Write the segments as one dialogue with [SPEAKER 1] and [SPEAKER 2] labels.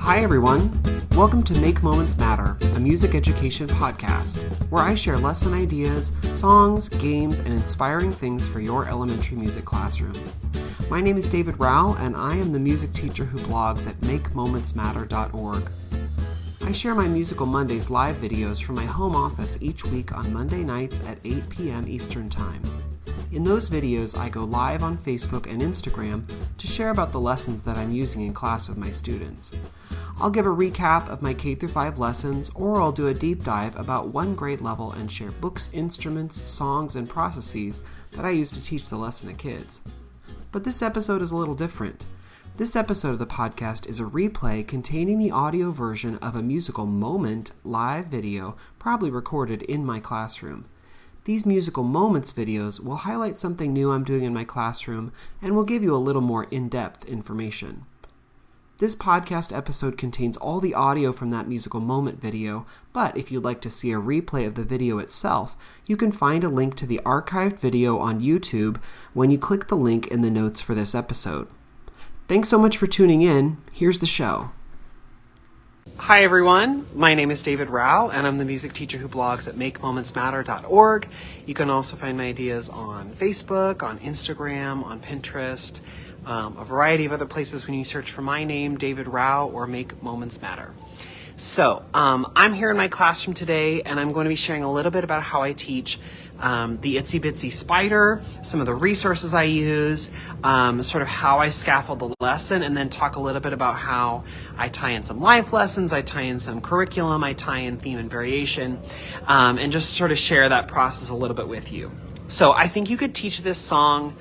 [SPEAKER 1] Hi everyone, welcome to Make Moments Matter, a music education podcast, where I share lesson ideas, songs, games, and inspiring things for your elementary music classroom. My name is David Rao, and I am the music teacher who blogs at makemomentsmatter.org. I share my Musical Mondays live videos from my home office each week on Monday nights at 8 p.m. Eastern Time. In those videos, I go live on Facebook and Instagram to share about the lessons that I'm using in class with my students. I'll give a recap of my K-5 lessons, or I'll do a deep dive about one grade level and share books, instruments, songs, and processes that I use to teach the lesson to kids. But this episode is a little different. This episode of the podcast is a replay containing the audio version of a musical moment live video probably recorded in my classroom. These Musical Moments videos will highlight something new I'm doing in my classroom and will give you a little more in-depth information. This podcast episode contains all the audio from that Musical Moment video, but if you'd like to see a replay of the video itself, you can find a link to the archived video on YouTube when you click the link in the notes for this episode. Thanks so much for tuning in. Here's the show. Hi everyone, my name is David Rao, and I'm the music teacher who blogs at makemomentsmatter.org. You can also find my ideas on Facebook, on Instagram, on Pinterest, a variety of other places when you search for my name, David Rao, or Make Moments Matter. So, I'm here in my classroom today, and I'm going to be sharing a little bit about how I teach the Itsy Bitsy Spider, some of the resources I use, sort of how I scaffold the lesson, and then talk a little bit about how I tie in some life lessons, I tie in some curriculum, I tie in theme and variation, and just sort of share that process a little bit with you. So I think you could teach this song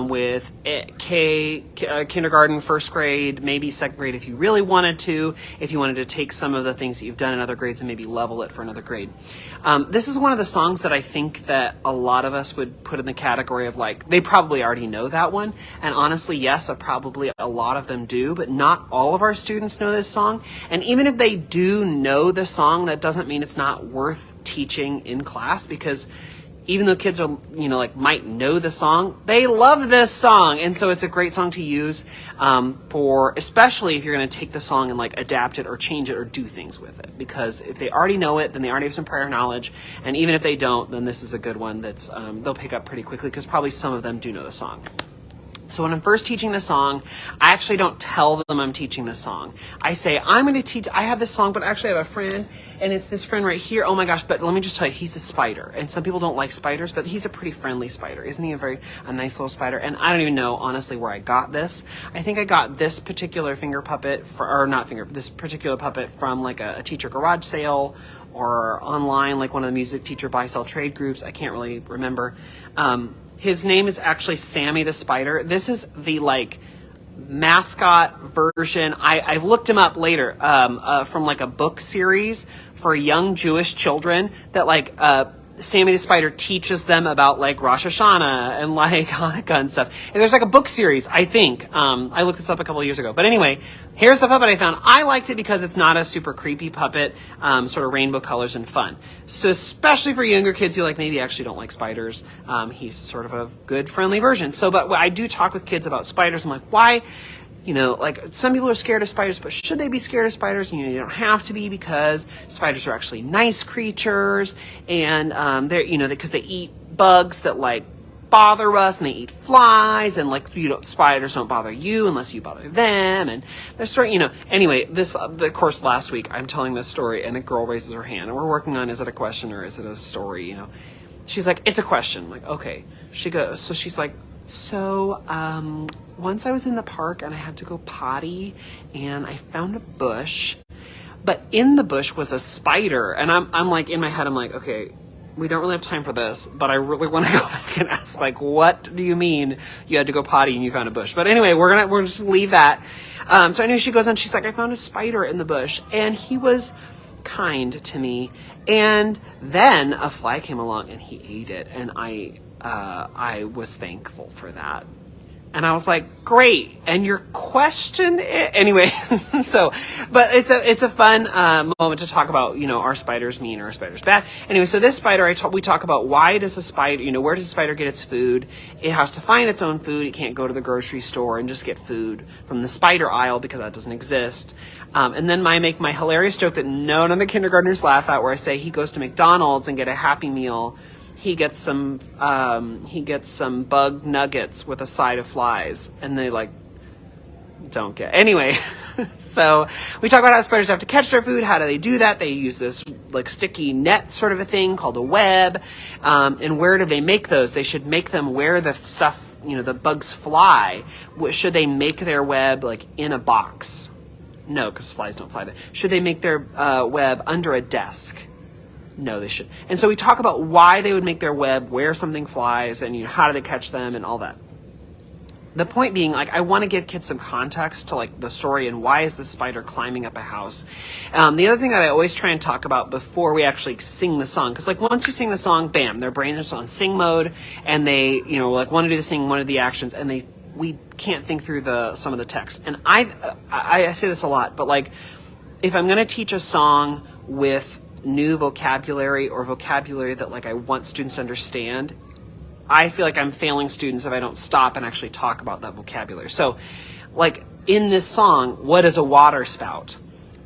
[SPEAKER 1] with kindergarten, first grade, maybe second grade if you really wanted to, if you wanted to take some of the things that you've done in other grades and maybe level it for another grade. This is one of the songs that I think that a lot of us would put in the category of like, they probably already know that one. And honestly, yes, probably a lot of them do, but not all of our students know this song. And even if they do know the song, that doesn't mean it's not worth teaching in class, because even though kids are, might know the song, they love this song. And so it's a great song to use for, especially if you're going to take the song and adapt it or change it or do things with it. Because if they already know it, then they already have some prior knowledge. And even if they don't, then this is a good one that's they'll pick up pretty quickly, because probably some of them do know the song. So when I'm first teaching the song, I actually don't tell them I'm teaching the song. I say, I have this song, but actually I have a friend, and it's this friend right here. Oh my gosh, but let me just tell you, he's a spider. And some people don't like spiders, but he's a pretty friendly spider. Isn't he a nice little spider? And I don't even know, honestly, where I got this. I think I got this particular this particular puppet from a teacher garage sale, or online, one of the music teacher buy-sell trade groups. I can't really remember. His name is actually Sammy the Spider. This is the mascot version. I've looked him up later from a book series for young Jewish children that Sammy the Spider teaches them about Rosh Hashanah and Hanukkah and stuff. And there's a book series, I think. I looked this up a couple of years ago. But anyway, here's the puppet I found. I liked it because it's not a super creepy puppet, sort of rainbow colors and fun. So especially for younger kids who maybe actually don't like spiders, he's sort of a good, friendly version. But I do talk with kids about spiders. I'm like, why? Some people are scared of spiders, but should they be scared of spiders? You don't have to be, because spiders are actually nice creatures, and they're, because they eat bugs that bother us, and they eat flies, and spiders don't bother you unless you bother them, and they're sort of, anyway, the course last week, I'm telling this story, and a girl raises her hand, and we're working on, is it a question or is it a story, She's like, it's a question. I'm like, okay. She's like, once I was in the park and I had to go potty, and I found a bush, but in the bush was a spider. And I'm in my head, I'm like, okay, we don't really have time for this, but I really want to go back and ask, what do you mean you had to go potty and you found a bush? But anyway, we're just leave that. So I knew she goes on, she's like, I found a spider in the bush, and he was kind to me. And then a fly came along and he ate it. And I was thankful for that. And I was like, great. And your question, anyway, so, but it's a fun moment to talk about, are spiders mean or are spiders bad? Anyway, so this spider, we talk about why does a spider, where does a spider get its food? It has to find its own food. It can't go to the grocery store and just get food from the spider aisle because that doesn't exist. And then I make my hilarious joke that none of the kindergartners laugh at, where I say he goes to McDonald's and get a Happy Meal. He gets some bug nuggets with a side of flies, and they don't get. Anyway, so we talk about how spiders have to catch their food. How do they do that? They use this sticky net sort of a thing called a web. And where do they make those? They should make them where the stuff, the bugs fly. Should they make their web in a box? No, because flies don't fly there. Should they make their web under a desk? No, they should. And so we talk about why they would make their web, where something flies, and how do they catch them and all that. The point being, I want to give kids some context to the story and why is the spider climbing up a house. The other thing that I always try and talk about before we actually sing the song, because once you sing the song, bam, their brain is on sing mode, and they want to do the sing, want to do the actions, and we can't think through some of the text. And I say this a lot, but if I'm going to teach a song with new vocabulary or vocabulary that I want students to understand, I feel like I'm failing students if I don't stop and actually talk about that vocabulary. So in this song, what is a water spout?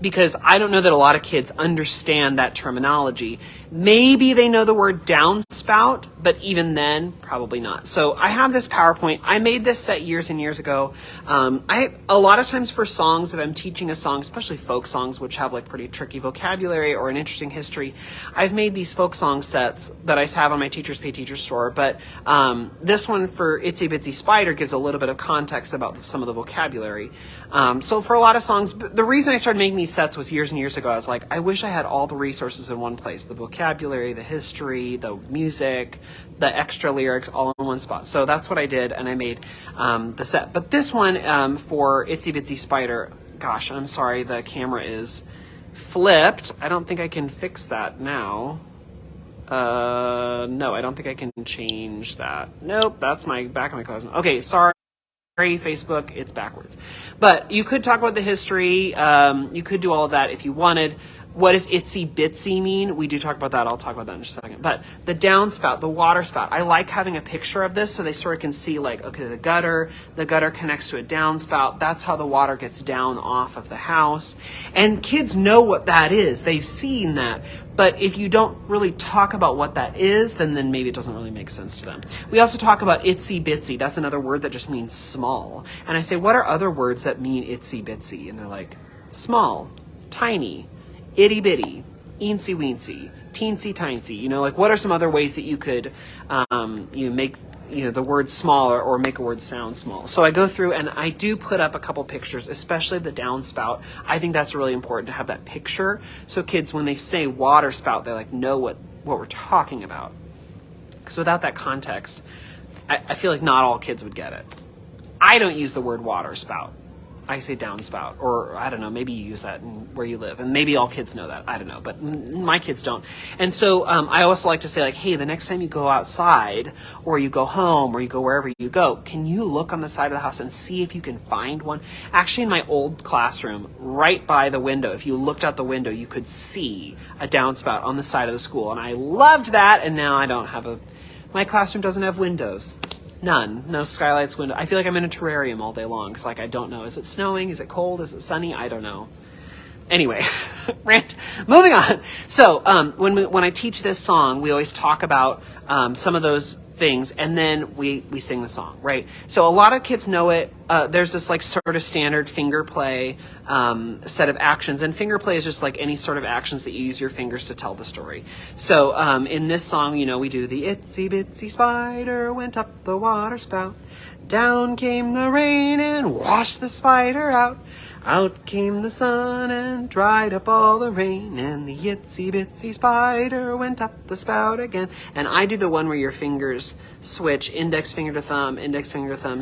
[SPEAKER 1] Because I don't know that a lot of kids understand that terminology. Maybe they know the word downspout, but even then, probably not. So I have this PowerPoint. I made this set years and years ago. A lot of times for songs, if I'm teaching a song, especially folk songs, which have pretty tricky vocabulary or an interesting history, I've made these folk song sets that I have on my Teachers Pay Teachers store. But this one for Itsy Bitsy Spider gives a little bit of context about some of the vocabulary. So for a lot of songs, the reason I started making these sets was years and years ago. I was like, I wish I had all the resources in one place: the vocabulary, the history, the music, the extra lyrics, all in one spot. So that's what I did, and I made the set. But this one for Itsy Bitsy Spider, gosh, I'm sorry, the camera is flipped. I don't think I can fix that now. No, I don't think I can change that. Nope, that's my back of my class. Okay, sorry. Facebook, it's backwards. But you could talk about the history. You could do all of that if you wanted. What does itsy bitsy mean? We do talk about that. I'll talk about that in just a second. But the downspout, the water spout, I like having a picture of this so they sort of can see okay, the gutter connects to a downspout. That's how the water gets down off of the house. And kids know what that is. They've seen that. But if you don't really talk about what that is, then maybe it doesn't really make sense to them. We also talk about itsy bitsy. That's another word that just means small. And I say, what are other words that mean itsy bitsy? And they're like, small, tiny, itty bitty, eensy weensy, teensy tiny. What are some other ways that you could make the word smaller or make a word sound small? So I go through and I do put up a couple pictures, especially of the downspout. I think that's really important to have that picture, so kids, when they say water spout, they know what we're talking about. Because without that context, I feel like not all kids would get it. I don't use the word water spout. I say downspout, or I don't know, maybe you use that where you live, and maybe all kids know that. I don't know, but my kids don't. And so I also like to say, hey, the next time you go outside, or you go home, or you go wherever you go, can you look on the side of the house and see if you can find one? Actually, in my old classroom, right by the window, if you looked out the window, you could see a downspout on the side of the school, and I loved that, and now I don't have my classroom doesn't have windows. None. No skylights, window. I feel like I'm in a terrarium all day long. It's I don't know. Is it snowing? Is it cold? Is it sunny? I don't know. Anyway, moving on. So when I teach this song, we always talk about some of those things, and then we sing the song, right? So a lot of kids know it. There's this sort of standard finger play set of actions, and finger play is just any sort of actions that you use your fingers to tell the story. So in this song, we do the itsy bitsy spider went up the water spout, down came the rain and washed the spider out. Out came the sun and dried up all the rain, and the itsy bitsy spider went up the spout again. And I do the one where your fingers switch index finger to thumb,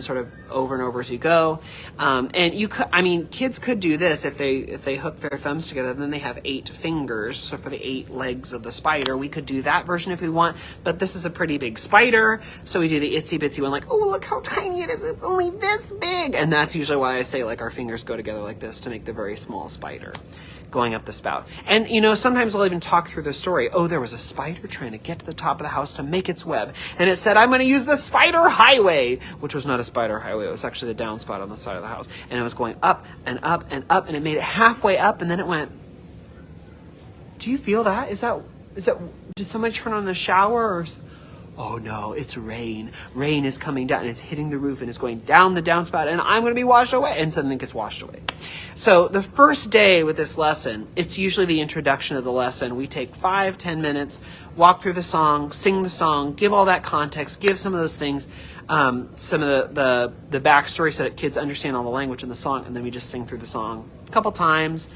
[SPEAKER 1] sort of over and over, so you go. And you could, I mean, kids could do this if they hook their thumbs together, then they have 8 fingers. So for the 8 legs of the spider, we could do that version if we want, but this is a pretty big spider. So we do the itsy bitsy one, like, oh, look how tiny it is. It's only this big. And that's usually why I say, like, our fingers go together like this to make the very small spider going up the spout. And, you know, sometimes we'll even talk through the story. Oh, there was a spider trying to get to the top of the house to make its web. And it said, I'm going to use the spider highway, which was not a spider highway. It was actually the downspout on the side of the house. And it was going up and up and up, and it made it halfway up, and then it went. Do you feel that? Is that, did somebody turn on the shower or? Oh no, it's rain. Rain is coming down and it's hitting the roof and it's going down the downspout and I'm going to be washed away. And suddenly it gets washed away. So the first day with this lesson, it's usually the introduction of the lesson. We take 5-10 minutes, walk through the song, sing the song, give all that context, give some of those things, some of the backstory so that kids understand all the language in the song. And then we just sing through the song a couple times.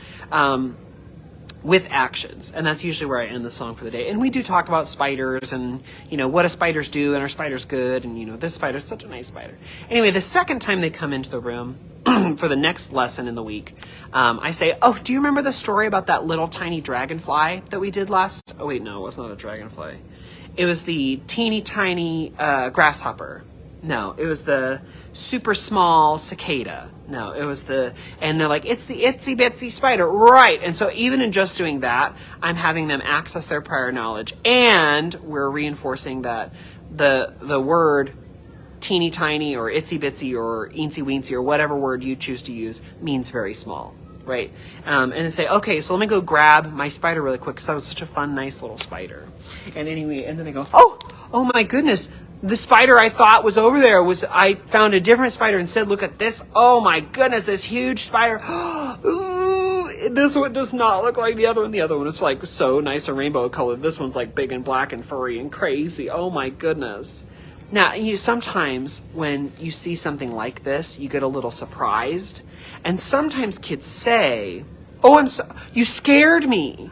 [SPEAKER 1] With actions, and that's usually where I end the song for the day. And we do talk about spiders and, you know, what do spiders do, and are spiders good, and, you know, this spider's such a nice spider. Anyway, the second time they come into the room for the next lesson in the week, I say, oh, do you remember the story about that little tiny dragonfly that we did last? Oh, wait, no, it was not a dragonfly. It was the teeny tiny grasshopper. No, it was the super small cicada. No, it was and they're like, it's the itsy bitsy spider. Right. And so even in just doing that, I'm having them access their prior knowledge. And we're reinforcing that the word teeny tiny or itsy bitsy or eensy weensy or whatever word you choose to use means very small. Right. And then say, okay, so let me go grab my spider really quick because that was such a fun, nice little spider. And anyway, and then I go, oh my goodness. The spider I thought was over there I found a different spider and said, look at this. Oh my goodness, this huge spider. Ooh, this one does not look like the other one. The other one is like so nice and rainbow colored. This one's like big and black and furry and crazy. Oh my goodness. Now, sometimes when you see something like this, you get a little surprised. And sometimes kids say, oh, you scared me.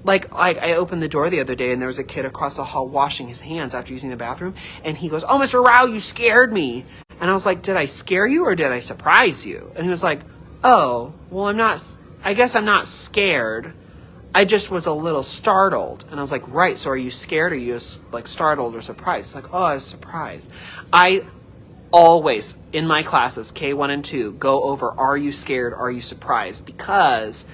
[SPEAKER 1] Like, I opened the door the other day and there was a kid across the hall washing his hands after using the bathroom. And he goes, oh, Mr. Rao, you scared me. And I was like, did I scare you or did I surprise you? And he was like, oh, well, I guess I'm not scared. I just was a little startled. And I was like, right, so are you scared or are you like startled or surprised? It's like, oh, I was surprised. I always, in my classes, K1 and 2, go over, are you scared, are you surprised? Because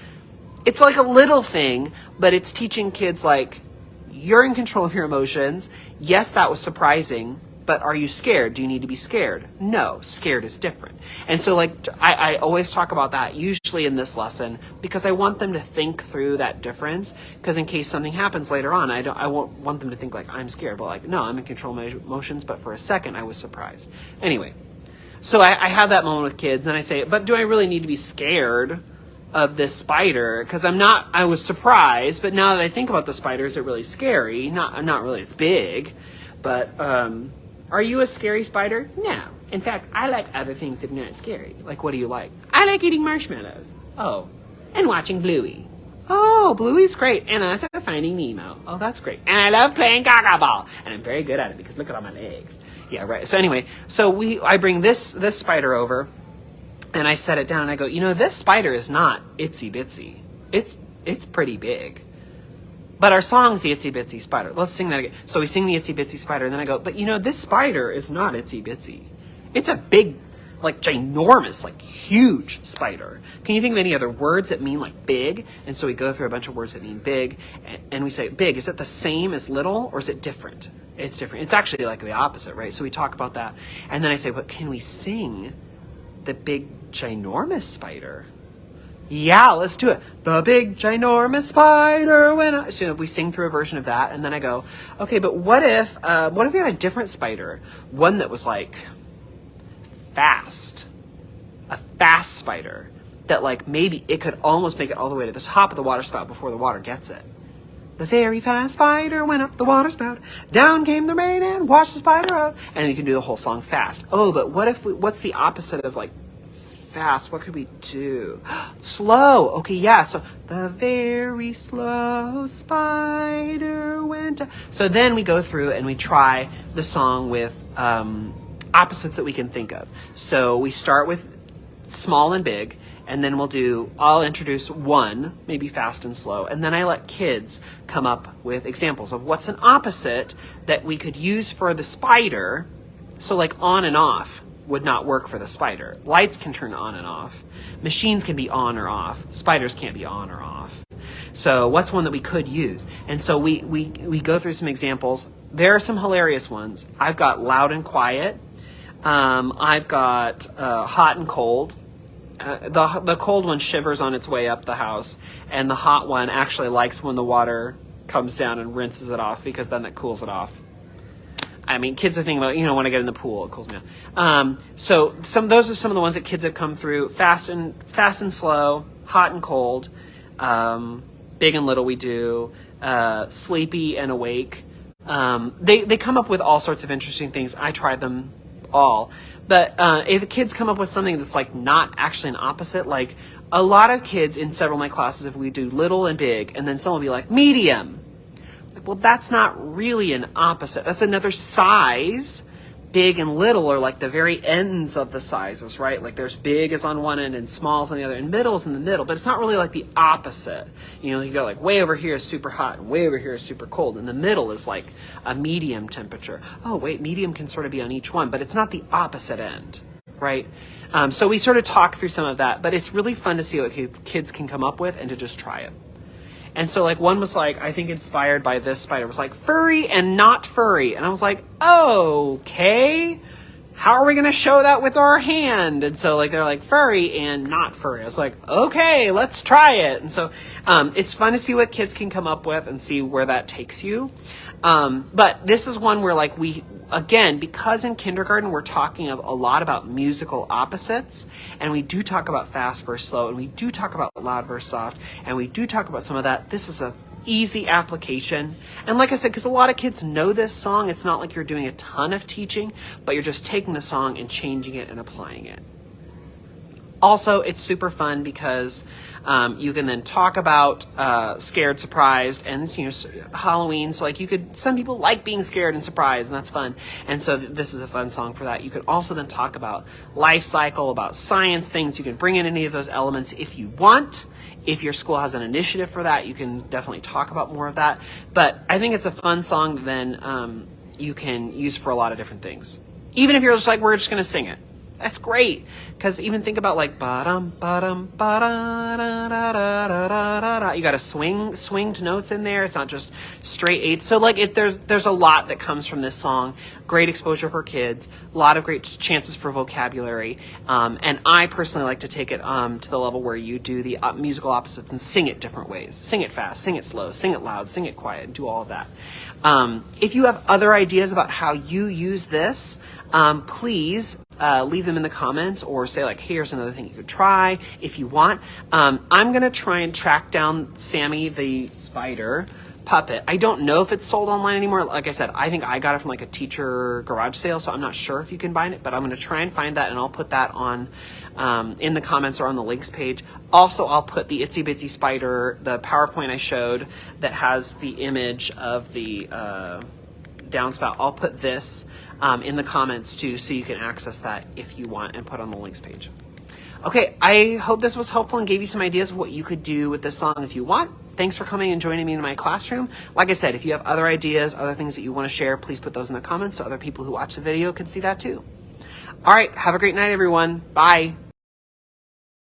[SPEAKER 1] it's like a little thing, but it's teaching kids, like, you're in control of your emotions. Yes, that was surprising, but are you scared? Do you need to be scared? No, scared is different. And so, like, I always talk about that, usually in this lesson, because I want them to think through that difference, because in case something happens later on, I won't want them to think, like, I'm scared, but, like, no, I'm in control of my emotions, but for a second, I was surprised. Anyway, so I have that moment with kids, and I say, but do I really need to be scared of this spider? Because I was surprised, but now that I think about the spider, is it really scary? Not really, it's big. But are you a scary spider? No. In fact, I like other things that are not scary. Like, what do you like? I like eating marshmallows. Oh. And watching Bluey. Oh, Bluey's great. And also Finding Nemo. Oh, that's great. And I love playing gaga ball. And I'm very good at it because look at all my legs. Yeah, right. So anyway, I bring this spider over. And I set it down and I go, this spider is not itsy bitsy. It's pretty big. But our song's the Itsy Bitsy Spider. Let's sing that again. So we sing the Itsy Bitsy Spider and then I go, but this spider is not itsy bitsy. It's a big, like ginormous, like huge spider. Can you think of any other words that mean like big? And so we go through a bunch of words that mean big and we say, big, is it the same as little or is it different? It's different. It's actually like the opposite, right? So we talk about that. And then I say, but can we sing the big ginormous spider? Yeah, let's do it. The big ginormous spider so we sing through a version of that, and then I go, okay, but what if we had a different spider, one that was like fast, a fast spider that like maybe it could almost make it all the way to the top of the water spout before the water gets it. The very fast spider went up the water spout. Down came the rain and washed the spider out. And you can do the whole song fast. Oh, but what's the opposite of like fast? What could we do? Slow. Okay, yeah. So the very slow spider went up. So then we go through and we try the song with opposites that we can think of. So we start with small and big, and then I'll introduce one, maybe fast and slow, and then I let kids come up with examples of what's an opposite that we could use for the spider. So like on and off would not work for the spider. Lights can turn on and off. Machines can be on or off. Spiders can't be on or off. So what's one that we could use? And so we go through some examples. There are some hilarious ones. I've got loud and quiet. I've got hot and cold. The cold one shivers on its way up the house, and the hot one actually likes when the water comes down and rinses it off, because then that cools it off. I mean, kids are thinking about, when I get in the pool, it cools me off. So those are some of the ones that kids have come through. Fast and slow, hot and cold, big and little we do, sleepy and awake. They come up with all sorts of interesting things. I tried them all. But if the kids come up with something that's like not actually an opposite, like a lot of kids in several of my classes, if we do little and big, and then someone will be like medium. Like, well, that's not really an opposite. That's another size. Big and little are like the very ends of the sizes, right? Like there's big is on one end and small is on the other, and middle is in the middle, but it's not really like the opposite. You go like way over here is super hot and way over here is super cold, and the middle is like a medium temperature. Oh wait, medium can sort of be on each one, but it's not the opposite end, right? So we sort of talk through some of that, but it's really fun to see what kids can come up with and to just try it. And so like one was like, I think inspired by this spider, it was like furry and not furry. And I was like, okay, how are we going to show that with our hand? And so like, they're like furry and not furry. I was like, okay, let's try it. And so it's fun to see what kids can come up with and see where that takes you. But this is one where like again, because in kindergarten we're talking a lot about musical opposites, and we do talk about fast versus slow, and we do talk about loud versus soft, and we do talk about some of that. This is a easy application. And like I said, because a lot of kids know this song, it's not like you're doing a ton of teaching, but you're just taking the song and changing it and applying it. Also, it's super fun because you can then talk about scared, surprised, and Halloween. So like some people like being scared and surprised, and that's fun. And so this is a fun song for that. You could also then talk about life cycle, about science things. You can bring in any of those elements if you want. If your school has an initiative for that, you can definitely talk about more of that. But I think it's a fun song that then you can use for a lot of different things. Even if you're just like, we're just going to sing it. That's great, because even think about like ba-dum, ba-dum, ba-da-da-da-da-da-da-da. You got to swinged notes in there. It's not just straight eighths. So like there's a lot that comes from this song. Great exposure for kids. A lot of great chances for vocabulary. And I personally like to take it to the level where you do the musical opposites and sing it different ways. Sing it fast, sing it slow, sing it loud, sing it quiet, and do all of that. If you have other ideas about how you use this, please leave them in the comments, or say like, here's another thing you could try if you want. I'm going to try and track down Sammy the spider puppet. I don't know if it's sold online anymore. Like I said, I think I got it from like a teacher garage sale, so I'm not sure if you can buy it, but I'm going to try and find that, and I'll put that on in the comments or on the links page. Also, I'll put the Itsy Bitsy Spider, the PowerPoint I showed that has the image of the downspout. I'll put this in the comments too, so you can access that if you want, and put on the links page. Okay, I hope this was helpful and gave you some ideas of what you could do with this song if you want. Thanks for coming and joining me in my classroom. Like I said, if you have other ideas, other things that you want to share, please put those in the comments so other people who watch the video can see that too. All right, have a great night, everyone. Bye.